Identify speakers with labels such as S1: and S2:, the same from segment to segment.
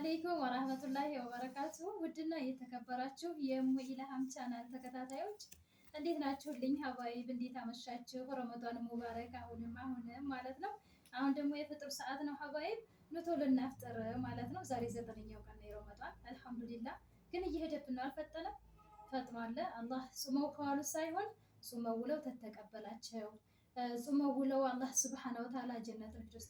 S1: አለይኩም ወራህመቱላሂ ወበረካቱ። ውድና የተከበራችሁ የእሙ ኢልሃም ቻናል ተከታታዮች እንዴት ናችሁልኝ? ሀባይብ እንዴት አመሻችሁ? ረመዳን ሙባረክ። አሁንም ማለት ነው። አሁን ደግሞ የፍጥር ሰዓት ነው ሀባይብ። ኑ ቶሎ እናፍጥር ማለት ነው። ዛሬ 9ኛው ቀን ነው የረመዳን። አልሐምዱሊላህ። ግን እየሄደብን ነው፣ አልፈጠነም። ፈጥኗል። አላህ ጾመው ከዋሉ ሳይሆን ጾመው ውለው ተተቀበላቸው። ጾመው ውለው አላህ ሱብሓነሁ ወተዓላ ጀነት ልጆች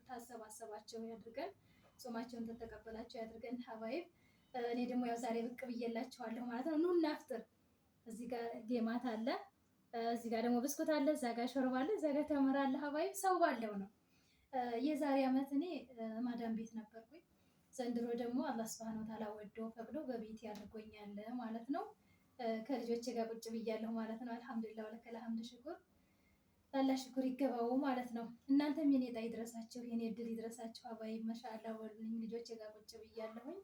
S1: ታሰባሰባቸው ያድርገን። ጾማቸውን ተተቀበላቸው ያድርገን ሀባይብ። እኔ ደግሞ ያው ዛሬ ብቅ ብዬላችኋለሁ ማለት ነው። ኑ እናፍጥር። እዚህ ጋር ጌማት አለ፣ እዚህ ጋር ደግሞ ብስኩት አለ፣ እዛ ጋር ሾርባ አለ፣ እዛ ጋር ተምር አለ ሀባይብ። ሰው ባለው ነው። የዛሬ ዓመት እኔ ማዳም ቤት ነበርኩኝ። ዘንድሮ ደግሞ አላህ ሱብሓነሁ ወተዓላ ወዶ ፈቅዶ በቤት ያድርጎኛል ማለት ነው። ከልጆቼ ጋር ቁጭ ብያለሁ ማለት ነው። አልሐምዱሊላህ ወለከል ሐምድ ሽኩር ላላ ሽኩር ይገባው ማለት ነው። እናንተም የኔ ዕጣ ይድረሳችሁ፣ የኔ እድል ይድረሳችሁ ሀባይ። ማሻአላ ወሉኝ። ልጆቼ ጋር ቁጭ ብያለሁኝ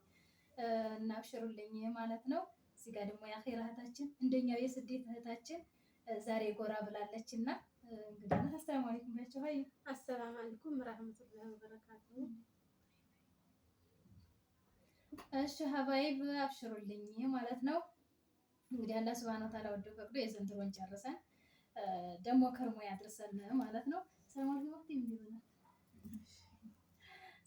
S1: እና አብሽሩልኝ ማለት ነው። እዚህ ጋር ደግሞ የአኺራ እህታችን እንደኛው የስደት እህታችን ዛሬ ጎራ ብላለች እና እንግዲህ አሰላሙ አለይኩም ብላችሁ። ሀይ
S2: አሰላሙ አለይኩም ወራህመቱላሂ ወበረካቱሁ።
S1: እሺ ሀባይብ አብሽሩልኝ ማለት ነው። እንግዲህ አላህ ሱብሃነሁ ወተዓላ ወዶ ፈቅዶ የዘንድሮን ጨርሰን ደግሞ ከርሞ ያድርሰን ማለት ነው።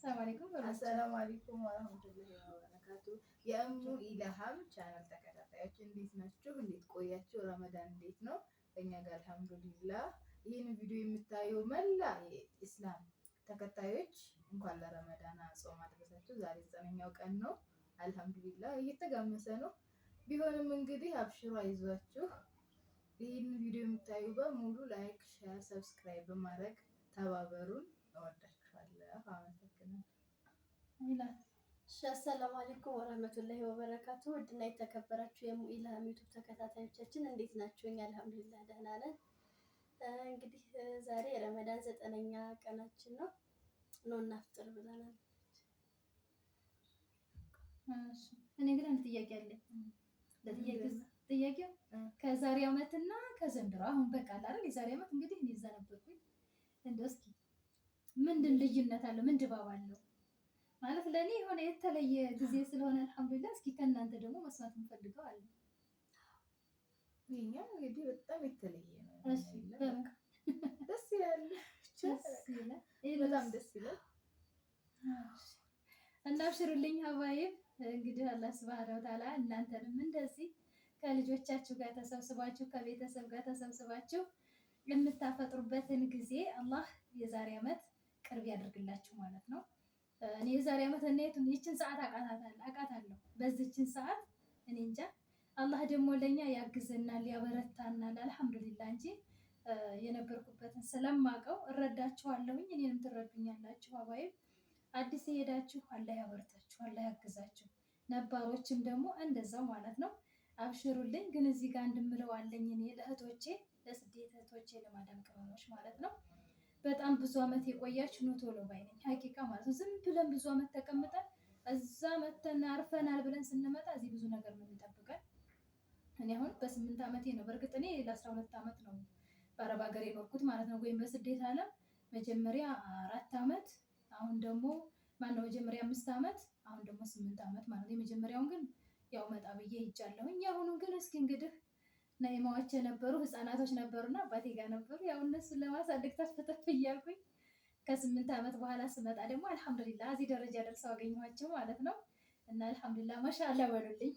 S1: ሰላም አለይኩም
S3: አሰላሙ አለይኩም ወራህመቱላሂ ወበረካቱ። የእሙ ኢልሃም ቻናል ተከታታዮች እንዴት ናችሁ? እንዴት ቆያችሁ? ረመዳን እንዴት ነው? በእኛ ጋር አልሐምዱሊላህ። ይህን ቪዲዮ የምታዩ መላ የኢስላም ተከታዮች እንኳን ለረመዳን ጾም አደረሳችሁ። ዛሬ 9ኛው ቀን ነው። አልሐምዱሊላህ እየተጋመሰ ነው። ቢሆንም እንግዲህ አብሽሩ፣ አይዟችሁ። ይህን ቪዲዮ የምታዩ በሙሉ ላይክ፣ ሼር፣ ሰብስክራይብ በማድረግ ተባበሩን። እወዳችኋለሁ። አመሰግናለሁ።
S2: አሰላሙ አለይኩም ወራህመቱላሂ ወበረካቱ። ውድና የተከበራችሁ የእሙ ኢልሃም ዩቲዩብ ተከታታዮቻችን እንዴት ናችሁ? እኛ አልሐምዱሊላህ ደህና ነን። እንግዲህ ዛሬ ረመዳን 9ኛ ቀናችን ነው። ኑ እናፍጥር ብለናል።
S1: እኔ ግን አንድ ጥያቄ አለኝ። ጥያቄው ከዛሬ ዓመትና ከዘንድሮ አሁን በቃ አይደል? የዛሬ ዓመት እንግዲህ እኔ እዛ ነበርኩኝ። እንደው እስኪ ምንድን ልዩነት አለው? ምን ድባብ አለው ማለት ለኔ የሆነ የተለየ ጊዜ ስለሆነ አልሐምዱሊላህ። እስኪ ከእናንተ ደግሞ መስማት እንፈልገው አለ።
S3: የኛ እንግዲህ በጣም የተለየ ነው።
S1: እሺ
S3: ደስ ይላል፣ በጣም ደስ ይላል።
S1: እና አብሽሩልኝ ሀባይብ። እንግዲህ አላህ ሱብሃነሁ ወተዓላ እናንተንም እንደዚህ ከልጆቻችሁ ጋር ተሰብስባችሁ ከቤተሰብ ጋር ተሰብስባችሁ የምታፈጥሩበትን ጊዜ አላህ የዛሬ ዓመት ቅርብ ያደርግላችሁ ማለት ነው። እኔ የዛሬ ዓመት እኔቱን ይችን ሰዓት አቃታለሁ። በዚችን ሰዓት እኔ እንጃ አላህ ደግሞ ለኛ ያግዘናል፣ ያበረታናል። አልሐምዱሊላህ እንጂ የነበርኩበትን ስለማቀው እረዳችኋለሁኝ፣ እኔንም ትረዱኛላችሁ አባይብ። አዲስ የሄዳችሁ አላህ ያበርታችሁ፣ አላህ ያግዛችሁ። ነባሮችም ደግሞ እንደዛው ማለት ነው። አብሽሩልኝ። ግን እዚህ ጋር እንድምለው አለኝ እኔ ለእህቶቼ፣ ለስደት እህቶቼ፣ ለማዳም ቅመሞች ማለት ነው። በጣም ብዙ ዓመት የቆያችሁ ኑ ቶሎ ባይ ነኝ ሀቂቃ ማለት ነው። ዝም ብለን ብዙ ዓመት ተቀምጠን እዛ መተን አርፈናል ብለን ስንመጣ እዚህ ብዙ ነገር ነው የሚጠብቀን። እኔ አሁን በ8 ዓመቴ ነው። በእርግጥ እኔ ለ12 ዓመት ነው በአረብ ሀገር የኖርኩት ማለት ነው። ወይም በስደት ዓለም መጀመሪያ 4 ዓመት፣ አሁን ደግሞ ማነው መጀመሪያ 5 ዓመት፣ አሁን ደግሞ 8 ዓመት ማለት ነው። የመጀመሪያውን ግን ያው መጣ ብዬ ሄጃለሁኝ። የአሁኑን ግን እስኪ እንግዲህ ናይማዎች የነበሩ ህፃናቶች ነበሩና አባቴ ጋር ነበሩ። ያው እነሱን ለማሳደግ ተፍተፍ እያልኩኝ ከ8 ዓመት በኋላ ስመጣ ደግሞ አልሐምዱሊላህ እዚህ ደረጃ ደርሰው አገኘኋቸው ማለት ነው። እና አልሐምዱሊላህ ማሻአላ በሉልኝ።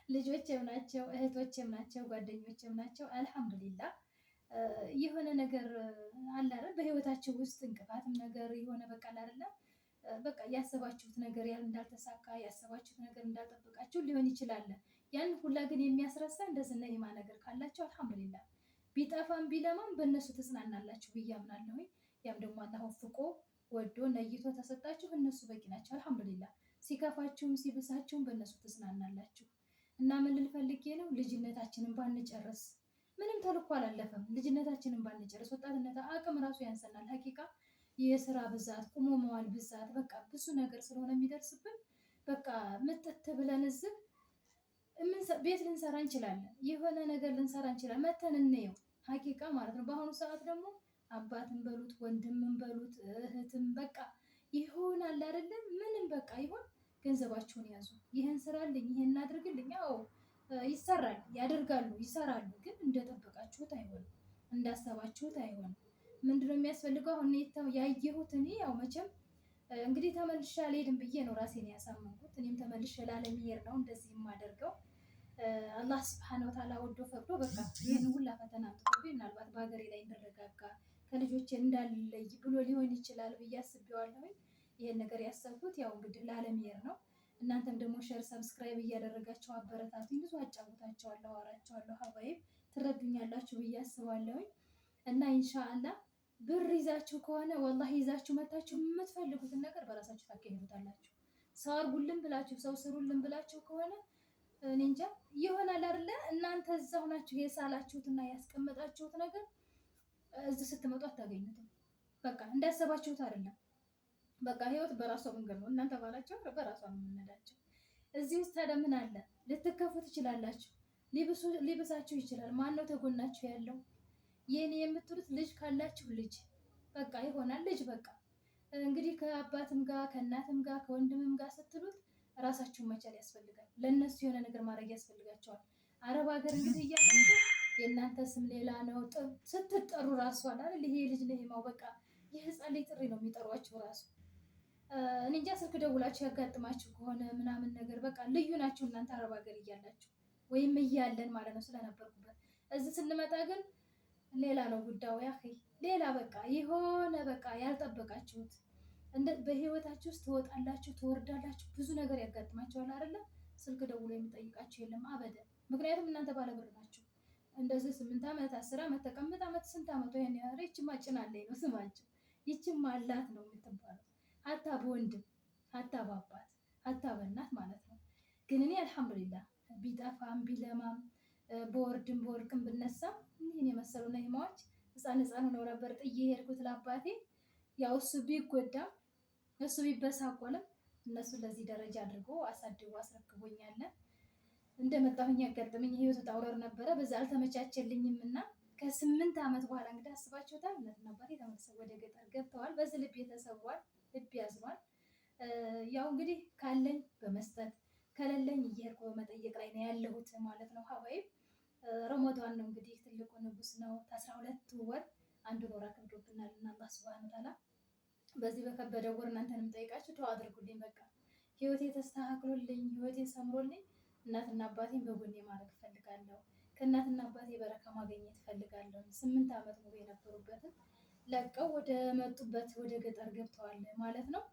S1: ልጆቼም ናቸው፣ እህቶቼም ናቸው፣ ጓደኞቼም ናቸው። አልሐምዱሊላህ የሆነ ነገር አለ አይደል? በህይወታችሁ ውስጥ እንቅፋትም ነገር የሆነ በቃ አይደል? በቃ ያሰባችሁት ነገር እንዳልተሳካ፣ ያሰባችሁት ነገር እንዳልጠበቃችሁ ሊሆን ይችላል። ያን ሁላ ግን የሚያስረሳ እንደዚህ ነይማ ነገር ካላችሁ አልሐምዱሊላህ ቢጠፋም ቢለማም በእነሱ ትጽናናላችሁ ብዬ አምናለሁ። ያም ደግሞ አላህ ወፍቆ ወዶ ነይቶ ተሰጣችሁ፣ እነሱ በቂ ናቸው። አልሐምዱሊላህ ሲከፋችሁም ሲብሳችሁም በእነሱ ትጽናናላችሁ። እና ምን ልል ፈልጌ ነው፣ ልጅነታችንን ባንጨርስ፣ ምንም ተልኮ አላለፈም። ልጅነታችንን ባንጨርስ፣ ወጣትነት አቅም ራሱ ያንሰናል ሀቂቃ። የስራ ብዛት፣ ቁሞ መዋል ብዛት፣ በቃ ብዙ ነገር ስለሆነ የሚደርስብን በቃ ምጥት ብለን እዚህ ቤት ልንሰራ እንችላለን፣ የሆነ ነገር ልንሰራ እንችላለን። መተን እንየው ሀቂቃ ማለት ነው። በአሁኑ ሰዓት ደግሞ አባትን በሉት ወንድምን በሉት እህትም በቃ ይሆናል አይደለም ምንም በቃ ይሆን ገንዘባችሁን ያዙ። ይሄን ስራልኝ፣ ይሄን አድርግልኝ። አዎ ይሰራል፣ ያደርጋሉ፣ ይሰራሉ። ግን እንደጠበቃችሁት አይሆንም፣ እንዳሰባችሁት አይሆንም። ምንድነው የሚያስፈልገው? አሁን ያየሁት እኔ ያው መቼም እንግዲህ ተመልሼ አልሄድም ብዬ ነው ራሴን ያሳመንኩት። እኔም ተመልሼ ላለመሄድ ነው እንደዚህ የማደርገው። አላህ ስብሐነሁ ወተዓላ ወዶ ፈቅዶ በቃ ይህን ሁላ ፈተና አምጥቶብኝ ምናልባት በሀገሬ ላይ እንድረጋጋ ከልጆቼ እንዳልለይ ብሎ ሊሆን ይችላል ብዬ አስቤዋለሁኝ። ይሄን ነገር ያሰብኩት ያው እንግዲህ ላለመሄድ ነው። እናንተም ደግሞ ሼር፣ ሰብስክራይብ እያደረጋችሁ አበረታቱኝ። ብዙ አጫውታችኋለሁ፣ አወራችኋለሁ። ሀባይብ ትረዱኛላችሁ ብዬ አስባለሁኝ። እና ኢንሻአላህ ብር ይዛችሁ ከሆነ ወላሂ ይዛችሁ መታችሁ የምትፈልጉትን ነገር በራሳችሁ ታገኙታላችሁ። ሰው አርጉልን ብላችሁ ሰው ስሩልን ብላችሁ ከሆነ እኔ እንጃ ይሆናል አይደለ? እናንተ እዛው ናችሁ የሳላችሁትና ያስቀመጣችሁት ነገር እዚህ ስትመጡ አታገኙትም። በቃ እንዳሰባችሁት አይደለም። በቃ ህይወት በራሷ መንገድ ነው። እናንተ ባላችሁ በራሷ ነው የምንሄዳቸው። እዚህ ውስጥ ታዲያ ምን አለ? ልትከፉ ትችላላችሁ፣ ሊብሳችሁ ይችላል። ማን ነው ተጎናችሁ ያለው? የኔ የምትሉት ልጅ ካላችሁ ልጅ በቃ ይሆናል። ልጅ በቃ እንግዲህ ከአባትም ጋር ከእናትም ጋር ከወንድምም ጋር ስትሉት ራሳችሁን መቻል ያስፈልጋል። ለእነሱ የሆነ ነገር ማድረግ ያስፈልጋቸዋል። አረብ ሀገር እንግዲህ እያላችሁ የእናንተ ስም ሌላ ነው ስትጠሩ ራሱ አይደል ይሄ ልጅ ነው በቃ የህፃን ልጅ ጥሪ ነው የሚጠሯችሁ ራሱ። እኔ እንጃ ስልክ ደውላችሁ ያጋጥማችሁ ከሆነ ምናምን ነገር በቃ ልዩ ናችሁ እናንተ አረብ ሀገር እያላችሁ ወይም እያለን ማለት ነው ስለነበርኩበት። እዚህ ስንመጣ ግን ሌላ ነው ጉዳዩ። ያ ሌላ በቃ የሆነ በቃ ያልጠበቃችሁት በህይወታችሁ ውስጥ ትወጣላችሁ፣ ትወርዳላችሁ፣ ብዙ ነገር ያጋጥማችኋል አይደለ? ስልክ ደውሎ የሚጠይቃችሁ የለም አበደ። ምክንያቱም እናንተ ባለብር ናችሁ። እንደዚህ 8 ዓመት 10 ዓመት ተቀምጥ ዓመት ስንት ዓመት ወይ ያሬ ይችማ ጭናለኝ ነው ስማችሁ። ይችማ አላት ነው የምትባለው። ሀታ በወንድም ሀታ በአባት ሀታ በእናት ማለት ነው። ግን እኔ አልሐምዱሊላህ ቢጠፋም ቢለማም በወርድም በወርቅም ብነሳም ይህን የመሰሉ ነይማዎች ህፃን ሆነው ነበር ጥዬ ሄድኩት ለአባቴ። ያው እሱ ቢጎዳም እሱ ቢበሳቆልም እነሱ ለዚህ ደረጃ አድርጎ አሳድጎ አስረክቦኛል። እንደመጣሁኝ ያጋጠመኝ ህይወት ውጣ ውረድ ነበረ። በዛ አልተመቻቸልኝም እና ከ8 ዓመት በኋላ እንግዲህ አስባችሁታል። እናትና አባቴ ተመልሰው ወደ ገጠር ገብተዋል። በዚህ ልብ ተሰብሯል፣ ልብ ያዝኗል። ያው እንግዲህ ካለኝ በመስጠት ከሌለኝ እየሄድኩ በመጠየቅ ላይ ነው ያለሁት ማለት ነው። ሀባይብ ረመዷን ነው እንግዲህ ትልቁ ንጉስ ነው። 12 ወር አንድ ወር አክብዶብናል እና አላህ ሱብሃነሁ ወተዓላ በዚህ በከበደ ወር እናንተንም ጠይቃችሁ ዱዓ አድርጉልኝ። በቃ ህይወቴ ተስተካክሎልኝ ህይወቴ ሰምሮልኝ እናትና አባቴን በጎኔ ማድረግ እፈልጋለሁ። ከእናትና አባቴ በረካ ማግኘት እፈልጋለሁ። 8 ዓመት ሙሉ የነበሩበትን ለቀው ወደ መጡበት ወደ ገጠር ገብተዋል ማለት ነው።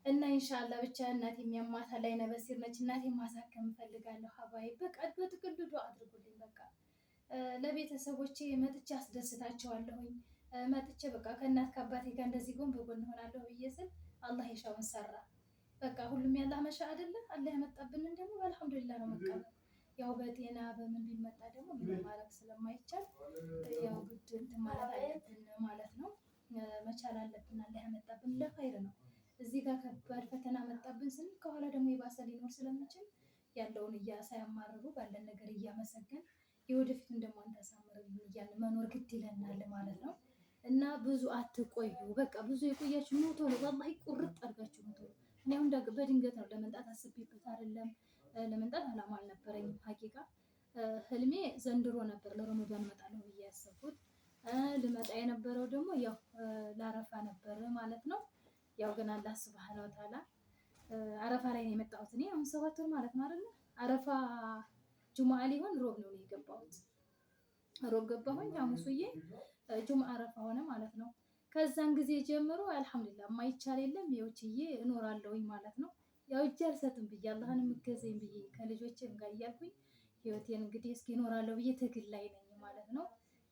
S1: እና ኢንሻአላህ ብቻ እናቴ የሚያማታ ላይ ነበሲር ነች። እናቴ ማሳከም እፈልጋለሁ። ሀባይ በቃ በጥቅሉ ዱዓ አድርጉልኝ። በቃ ለቤተሰቦቼ መጥቼ አስደስታቸዋለሁኝ። መጥቼ በቃ ከእናት ከአባቴ ጋር እንደዚህ ጎን በጎን ሆናለሁ ብዬ ስል አላህ የሻውን ሰራ። በቃ ሁሉም ያላህ መሻ አይደለ? አላህ ያመጣብንን ደግሞ አልሐምዱሊላህ ነው መቀበል። ያው በጤና በምን ቢመጣ ደግሞ ምን ማድረግ ስለማይቻል ያው ግድ እንትን ማለት አለብን ማለት ነው። መቻል አለብን። አላህ ያመጣብን ለኸይር ነው። እዚህ ጋር ከባድ ፈተና መጣብን ስንል ከኋላ ደግሞ የባሰ ሊኖር ስለሚችል ያለውን ሳያማርሩ ባለን ነገር እያመሰገን የወደፊቱን ደግሞ አንተ አሳምርልን እያልን መኖር ግድ ይለናል ማለት ነው። እና ብዙ አትቆዩ። በቃ ብዙ የቆያችሁ ነው ቶሎ ወላሂ ቁርጥ አድርጋችሁ ነው ቶሎ። እኔ አሁን በድንገት ነው ለመምጣት አስቤበት አይደለም። ለመምጣት አላማ አልነበረኝም። ሀቂቃ ህልሜ ዘንድሮ ነበር ለረመዳን እመጣለሁ ብዬ ያሰብኩት። ልመጣ የነበረው ደግሞ ያው ለአረፋ ነበር ማለት ነው። ያው ግን አላህ ሱብሃነሁ ወተዓላ አረፋ ላይ ነው የመጣሁት። እኔ አሁን 7 ወር ማለት ነው አይደል? አረፋ ጁሙዓ ሊሆን ሮብ ነው የገባሁት። ሮብ ገባሁኝ። ሐሙስዬ ጁሙዓ አረፋ ሆነ ማለት ነው። ከዛን ጊዜ ጀምሮ አልሐምዱሊላህ የማይቻል የለም ይውጭዬ እኖራለሁኝ ማለት ነው። ያው እጅ አልሰጥም ብዬ አላህን የምገዘኝ ብዬ ከልጆቼም ጋር እያልኩኝ ህይወቴን እንግዲህ እስኪ እኖራለሁ ብዬ ትግል ላይ ነኝ ማለት ነው።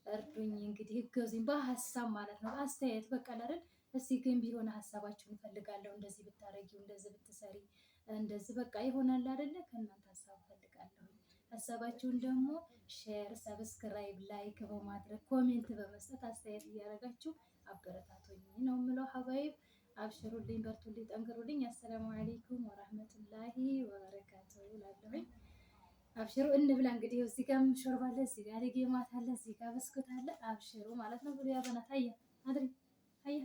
S1: እርዱኝ እንግዲህ እገዙኝ በሀሳብ ማለት ነው። አስተያየት በቃ አይደል? እስቲ ግን ቢሆን ሀሳባችሁን እፈልጋለሁ። እንደዚህ ብታረጊው፣ እንደዚህ ብትሰሪ፣ እንደዚህ በቃ ይሆናል አይደለ? ከእናንተ ሀሳብ እፈልጋለሁ። ሀሳባችሁን ደግሞ ሼር፣ ሰብስክራይብ፣ ላይክ በማድረግ ኮሜንት በመስጠት አስተያየት እያደረጋችሁ አበረታቶኝ ነው የምለው። ሀባይብ አብሽሩልኝ፣ በርቱልኝ፣ ጠንክሩልኝ። አሰላሙ አለይኩም ወራህመቱላሂ ወበረካቱሁ እላለሁኝ። አብሽሩ እንብላ። እንግዲህ እዚህ ጋር ሾርባ አለ፣ እዚህ ጋር ጌማት አለ፣ እዚህ ጋር ብስኩት አለ። አብሽሩ ማለት ነው ብሎ ያበናት። አያ አድሪ አይ